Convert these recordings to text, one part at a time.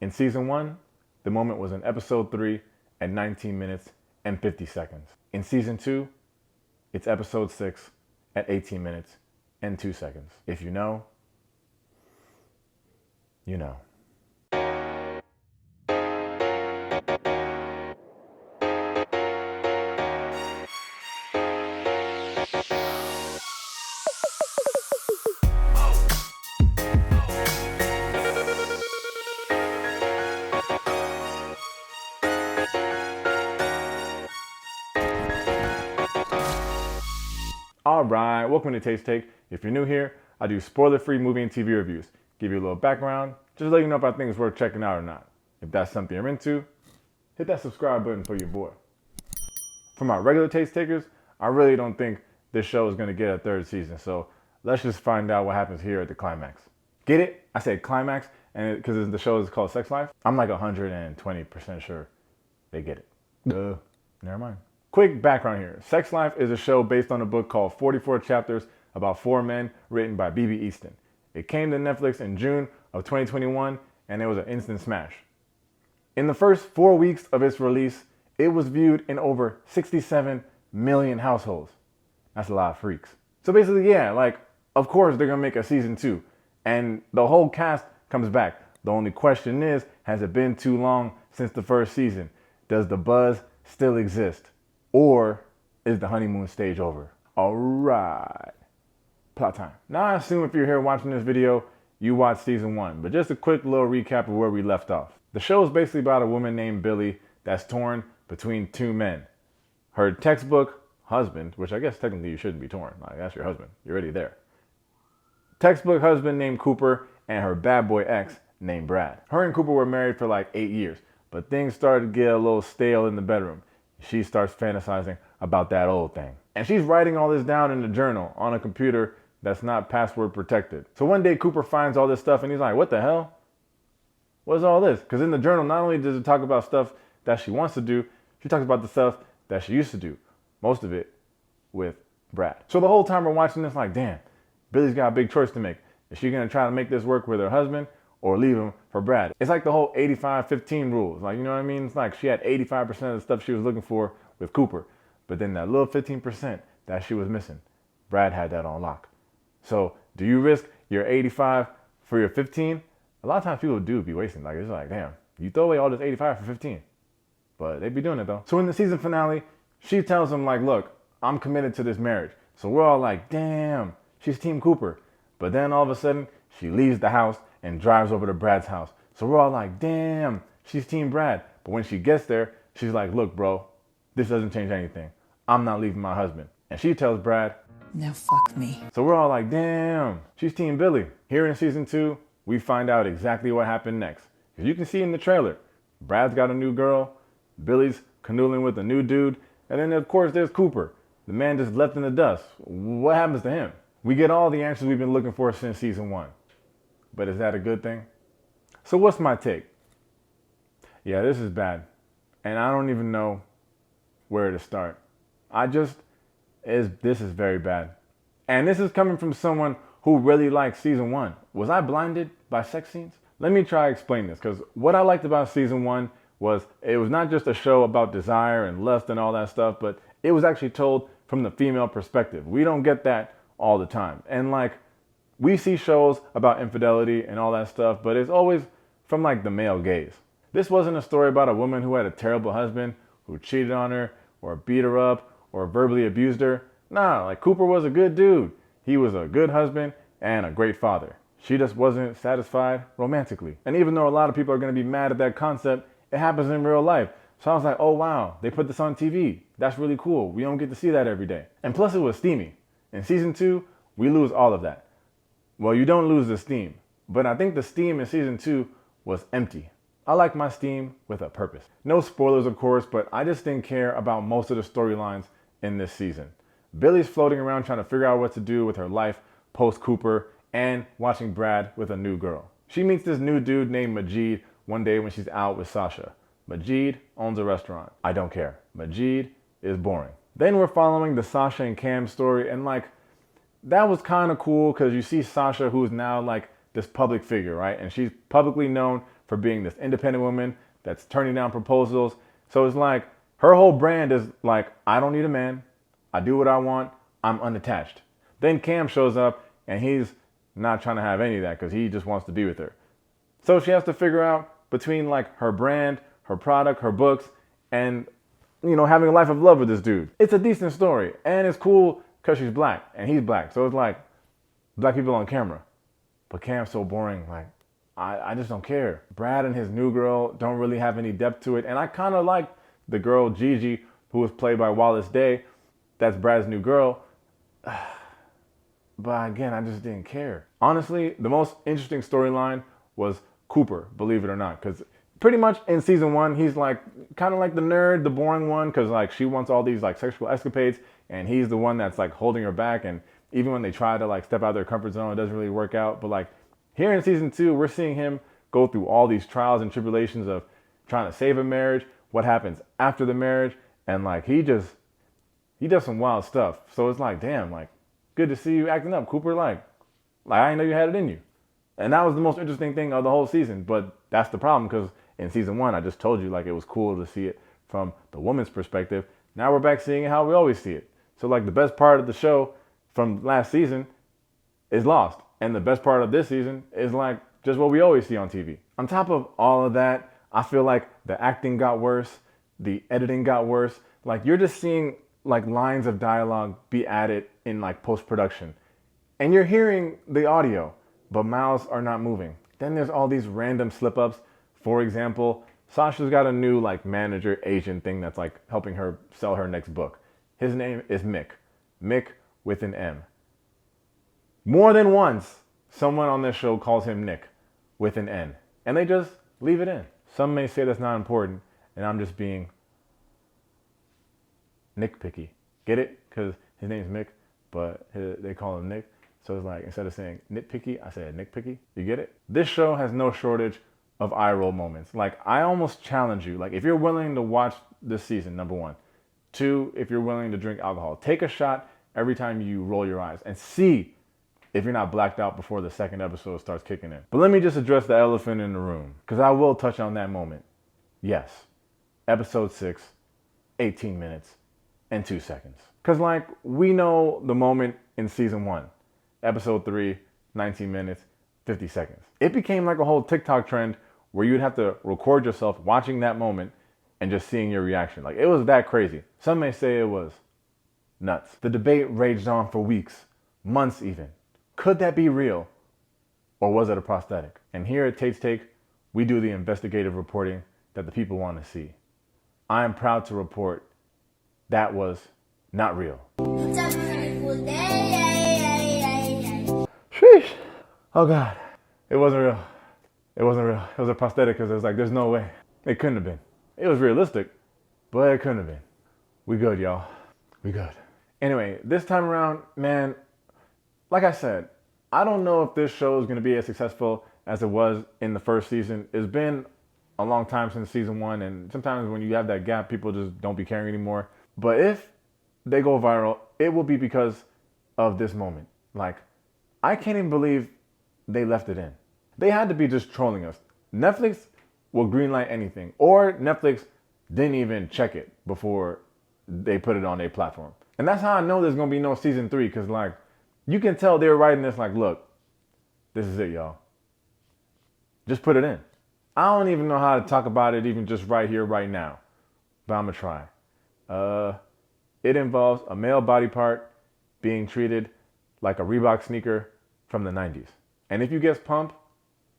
In season 1, the moment was in episode 3 at 19 minutes and 50 seconds. In season 2, it's episode 6 at 18 minutes and 2 seconds. If you know, you know. Alright, welcome to Taste Take. If you're new here, I do spoiler-free movie and TV reviews. Give you a little background, just let you know if I think it's worth checking out or not. If that's something you're into, hit that subscribe button for your boy. For my regular Taste Takers, I really don't think this show is going to get a third season, so let's just find out what happens here at the climax. Get it? I said climax, and because the show is called Sex Life, I'm like 120% sure they get it. Never mind. Quick background here. Sex Life is a show based on a book called 44 Chapters about 4 men written by B.B. Easton. It came to Netflix in June of 2021 and it was an instant smash. In the first 4 weeks of its release, it was viewed in over 67 million households. That's a lot of freaks. So basically, yeah, like, of course they're gonna make a season 2 and the whole cast comes back. The only question is, has it been too long since the first season? Does the buzz still exist? Or is the honeymoon stage over? All right, plot time. Now I assume if you're here watching this video, you watched season 1, but just a quick little recap of where we left off. The show is basically about a woman named Billy that's torn between 2 men. Her textbook husband, which I guess technically you shouldn't be torn, like that's your husband, you're already there. Textbook husband named Cooper and her bad boy ex named Brad. Her and Cooper were married for like 8 years, but things started to get a little stale in the bedroom. She starts fantasizing about that old thing. And she's writing all this down in a journal on a computer that's not password protected. So one day Cooper finds all this stuff and he's like, what the hell? What's all this? Because in the journal, not only does it talk about stuff that she wants to do, she talks about the stuff that she used to do. Most of it with Brad. So the whole time we're watching this like, damn, Billy's got a big choice to make. Is she gonna try to make this work with her husband or leave him for Brad? It's like the whole 85-15 rules. Like, you know what I mean? It's like she had 85% of the stuff she was looking for with Cooper. But then that little 15% that she was missing, Brad had that on lock. So do you risk your 85 for your 15? A lot of times people do be wasting. Like, it's like, damn, you throw away all this 85 for 15. But they be doing it though. So in the season finale, she tells him like, look, I'm committed to this marriage. So we're all like, damn, she's Team Cooper. But then all of a sudden, she leaves the house and drives over to Brad's house. So we're all like, damn, she's Team Brad. But when she gets there, she's like, look, bro, this doesn't change anything. I'm not leaving my husband. And she tells Brad, now fuck me. So we're all like, damn, she's Team Billy. Here in season 2, we find out exactly what happened next. Because you can see in the trailer, Brad's got a new girl, Billy's canoodling with a new dude, and then of course there's Cooper, the man just left in the dust. What happens to him? We get all the answers we've been looking for since season 1. But is that a good thing? So what's my take? Yeah, this is bad. And I don't even know where to start. This is very bad. And this is coming from someone who really liked season 1. Was I blinded by sex scenes? Let me try to explain this, because what I liked about season 1 was it was not just a show about desire and lust and all that stuff, but it was actually told from the female perspective. We don't get that all the time. And like, we see shows about infidelity and all that stuff, but it's always from like the male gaze. This wasn't a story about a woman who had a terrible husband who cheated on her or beat her up or verbally abused her. Nah, like Cooper was a good dude. He was a good husband and a great father. She just wasn't satisfied romantically. And even though a lot of people are going to be mad at that concept, it happens in real life. So I was like, oh wow, they put this on TV. That's really cool. We don't get to see that every day. And plus it was steamy. In season 2, we lose all of that. Well, you don't lose the steam, but I think the steam in season 2 was empty. I like my steam with a purpose. No spoilers, of course, but I just didn't care about most of the storylines in this season. Billy's floating around trying to figure out what to do with her life post Cooper and watching Brad with a new girl. She meets this new dude named Majid one day when she's out with Sasha. Majid owns a restaurant. I don't care. Majid is boring. Then we're following the Sasha and Cam story, and like, that was kind of cool because you see Sasha, who's now like this public figure, right? And she's publicly known for being this independent woman that's turning down proposals. So it's like her whole brand is like, I don't need a man. I do what I want. I'm unattached. Then Cam shows up and he's not trying to have any of that because he just wants to be with her. So she has to figure out between like her brand, her product, her books, and having a life of love with this dude. It's a decent story and it's cool because she's black and he's black. So it's like black people on camera. But Cam's so boring. Like, I just don't care. Brad and his new girl don't really have any depth to it. And I kind of like the girl Gigi, who was played by Wallace Day. That's Brad's new girl. But again, I just didn't care. Honestly, the most interesting storyline was Cooper, believe it or not. Because pretty much in season 1, he's like kind of like the nerd, the boring one. Because like she wants all these like sexual escapades. And he's the one that's like holding her back. And even when they try to like step out of their comfort zone, it doesn't really work out. But like here in season 2, we're seeing him go through all these trials and tribulations of trying to save a marriage, what happens after the marriage, and like he does some wild stuff. So it's like, damn, like good to see you acting up, Cooper. Like I didn't know you had it in you. And that was the most interesting thing of the whole season. But that's the problem, because in season 1, I just told you like it was cool to see it from the woman's perspective. Now we're back seeing it how we always see it. So like the best part of the show from last season is lost. And the best part of this season is like just what we always see on TV. On top of all of that, I feel like the acting got worse. The editing got worse. Like you're just seeing like lines of dialogue be added in like post-production. And you're hearing the audio, but mouths are not moving. Then there's all these random slip-ups. For example, Sasha's got a new like manager agent thing that's like helping her sell her next book. His name is Mick. Mick with an M. More than once, someone on this show calls him Nick with an N. And they just leave it in. Some may say that's not important, and I'm just being nitpicky. Get it? Because his name's Mick, but they call him Nick. So it's like, instead of saying nitpicky, I said nitpicky. You get it? This show has no shortage of eye roll moments. Like, I almost challenge you. Like, if you're willing to watch this season, number 1. 2, if you're willing to drink alcohol, take a shot every time you roll your eyes and see if you're not blacked out before the second episode starts kicking in. But let me just address the elephant in the room, because I will touch on that moment. Yes, episode 6, 18 minutes and 2 seconds. Because like we know the moment in season 1, episode 3, 19 minutes, 50 seconds. It became like a whole TikTok trend where you'd have to record yourself watching that moment and just seeing your reaction. Like, it was that crazy. Some may say it was nuts. The debate raged on for weeks, months even. Could that be real? Or was it a prosthetic? And here at Tate's Take, we do the investigative reporting that the people want to see. I am proud to report that was not real. Sheesh. Oh God. It wasn't real. It wasn't real. It was a prosthetic because it was like, there's no way. It couldn't have been. It was realistic, but it couldn't have been. We good, y'all. We good. Anyway, this time around, man, like I said, I don't know if this show is going to be as successful as it was in the first season. It's been a long time since season 1, and sometimes when you have that gap, people just don't be caring anymore. But if they go viral, it will be because of this moment. Like, I can't even believe they left it in. They had to be just trolling us. Netflix will greenlight anything, or Netflix didn't even check it before they put it on their platform. And that's how I know there's going to be no season 3, because like, you can tell they're writing this like, look, this is it, y'all. Just put it in. I don't even know how to talk about it even just right here, right now. But I'm going to try. It involves a male body part being treated like a Reebok sneaker from the 90s. And if you guess pump,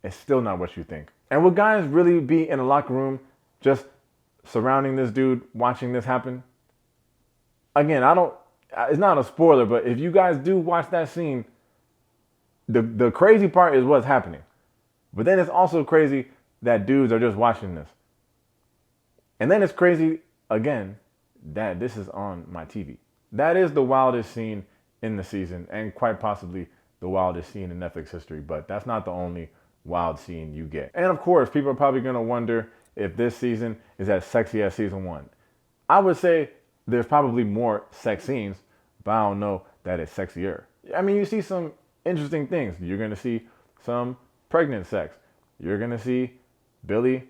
it's still not what you think. And will guys really be in a locker room just surrounding this dude, watching this happen? Again, it's not a spoiler, but if you guys do watch that scene, the crazy part is what's happening. But then it's also crazy that dudes are just watching this. And then it's crazy, again, that this is on my TV. That is the wildest scene in the season, and quite possibly the wildest scene in Netflix history. But that's not the only wild scene you get. And of course, people are probably going to wonder if this season is as sexy as season 1. I would say there's probably more sex scenes, but I don't know that it's sexier. I mean, you see some interesting things. You're going to see some pregnant sex. You're going to see Billy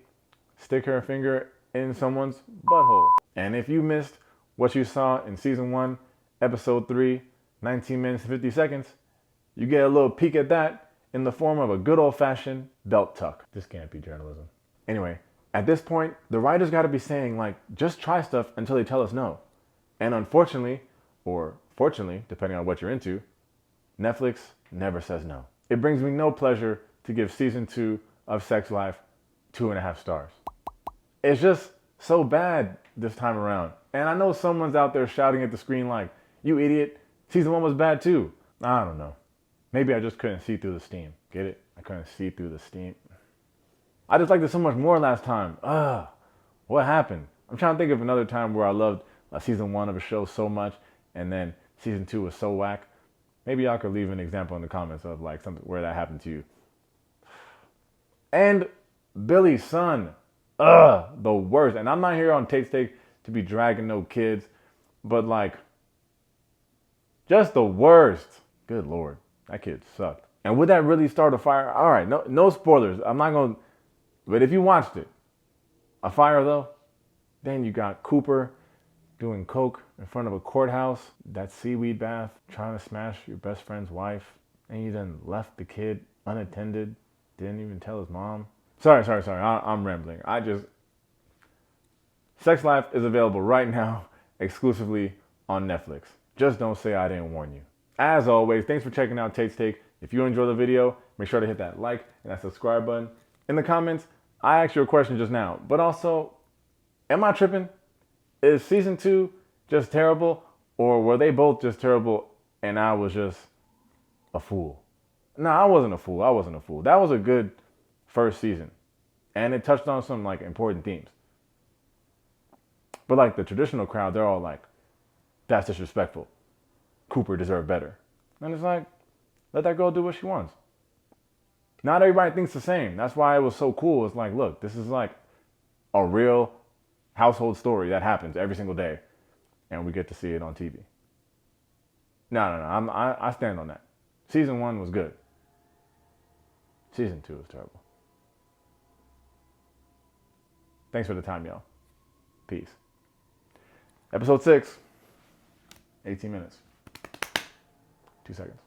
stick her finger in someone's butthole. And if you missed what you saw in season 1, episode 3, 19 minutes and 50 seconds, you get a little peek at that in the form of a good old-fashioned belt tuck. This can't be journalism. Anyway, at this point, the writers got to be saying, like, just try stuff until they tell us no. And unfortunately, or fortunately, depending on what you're into, Netflix never says no. It brings me no pleasure to give season 2 of Sex Life 2.5 stars. It's just so bad this time around. And I know someone's out there shouting at the screen like, you idiot, season 1 was bad too. I don't know. Maybe I just couldn't see through the steam. Get it? I couldn't see through the steam. I just liked it so much more last time. What happened? I'm trying to think of another time where I loved season 1 of a show so much and then season 2 was so whack. Maybe y'all could leave an example in the comments of like something where that happened to you. And Billy's son, the worst. And I'm not here on Tate's Take to be dragging no kids, but like, just the worst. Good Lord, that kid sucked. And would that really start a fire? All right, no spoilers. I'm not going to, but if you watched it, a fire though, then you got Cooper doing coke in front of a courthouse, that seaweed bath, trying to smash your best friend's wife, and you then left the kid unattended, didn't even tell his mom. Sorry. I'm rambling. Sex Life is available right now exclusively on Netflix. Just don't say I didn't warn you. As always, thanks for checking out Tate's Take. If you enjoyed the video, make sure to hit that like and that subscribe button. In the comments, I asked you a question just now, but also, am I tripping? Is season 2 just terrible, or were they both just terrible and I was just a fool? No, I wasn't a fool. That was a good first season, and it touched on some like important themes. But like the traditional crowd, they're all like, that's disrespectful. Cooper deserved better. And it's like, let that girl do what she wants. Not everybody thinks the same. That's why it was so cool. It's like, look, this is like a real household story that happens every single day, and we get to see it on TV. No. I stand on that. Season 1 was good. Season 2 was terrible. Thanks for the time, y'all. Peace. Episode 6, 18 minutes, 2 seconds.